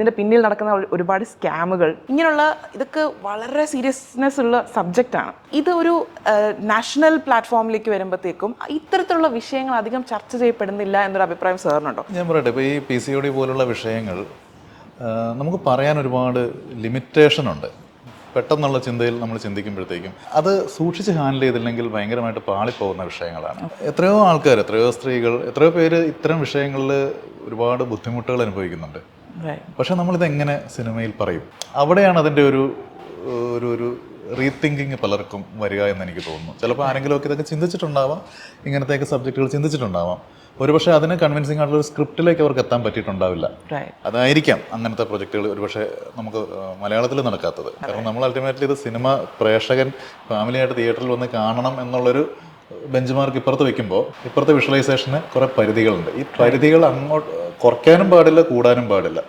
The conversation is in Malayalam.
ഇതിൻ്റെ പിന്നിൽ നടക്കുന്ന ഒരുപാട് സ്കാമുകൾ, ഇങ്ങനെയുള്ള ഇതൊക്കെ വളരെ സീരിയസ്നെസ് ഉള്ള സബ്ജക്റ്റാണ്. ഇത് ഒരു നാഷണൽ പ്ലാറ്റ്ഫോമിലേക്ക് വരുമ്പോഴത്തേക്കും ഇത്തരത്തിലുള്ള വിഷയങ്ങൾ അധികം ചർച്ച ചെയ്യപ്പെടുന്നില്ല എന്നൊരു അഭിപ്രായം സാറിനുണ്ടോ? ഞാൻ പറയട്ടെ, ഇപ്പോൾ ഈ PCOD പോലുള്ള വിഷയങ്ങൾ നമുക്ക് പറയാൻ ഒരുപാട് ലിമിറ്റേഷൻ ഉണ്ട്. പെട്ടെന്നുള്ള ചിന്തയിൽ നമ്മൾ ചിന്തിക്കുമ്പോഴത്തേക്കും അത് സൂക്ഷിച്ച് ഹാൻഡിൽ ചെയ്തില്ലെങ്കിൽ ഭയങ്കരമായിട്ട് പാളിപ്പോകുന്ന വിഷയങ്ങളാണ്. എത്രയോ ആൾക്കാർ, എത്രയോ സ്ത്രീകൾ, എത്രയോ പേര് ഇത്തരം വിഷയങ്ങളിൽ ഒരുപാട് ബുദ്ധിമുട്ടുകൾ അനുഭവിക്കുന്നുണ്ട്. പക്ഷെ നമ്മളിതെങ്ങനെ സിനിമയിൽ പറയും? അവിടെയാണ് അതിൻ്റെ ഒരു ഒരു റീതിങ്കിങ് പലർക്കും വരിക എന്ന് എനിക്ക് തോന്നുന്നു. ചിലപ്പോൾ ആരെങ്കിലുമൊക്കെ ഇതൊക്കെ ചിന്തിച്ചിട്ടുണ്ടാവാം, ഇങ്ങനത്തെയൊക്കെ സബ്ജക്റ്റുകൾ ചിന്തിച്ചിട്ടുണ്ടാവാം. ഒരുപക്ഷെ അതിന് കൺവിൻസിംഗ് ആയിട്ടുള്ള ഒരു സ്ക്രിപ്റ്റിലേക്ക് അവർക്ക് എത്താൻ പറ്റിയിട്ടുണ്ടാവില്ല. അതായിരിക്കാം അങ്ങനത്തെ പ്രൊജക്റ്റുകൾ ഒരുപക്ഷെ നമുക്ക് മലയാളത്തിൽ നടക്കാത്തത്. കാരണം നമ്മൾ അൾട്ടിമേറ്റ്ലി ഇത് സിനിമ പ്രേക്ഷകൻ ഫാമിലിയായിട്ട് തിയേറ്ററിൽ വന്ന് കാണണം എന്നുള്ളൊരു ബെഞ്ച് മാർക്ക് ഇപ്പുറത്ത് വെക്കുമ്പോൾ ഇപ്പുറത്തെ വിഷ്വലൈസേഷന് കുറേ പരിധികളുണ്ട്. ഈ പരിധികൾ അങ്ങോട്ട് കുറയ്ക്കാനും പാടില്ല, കൂടാനും പാടില്ല.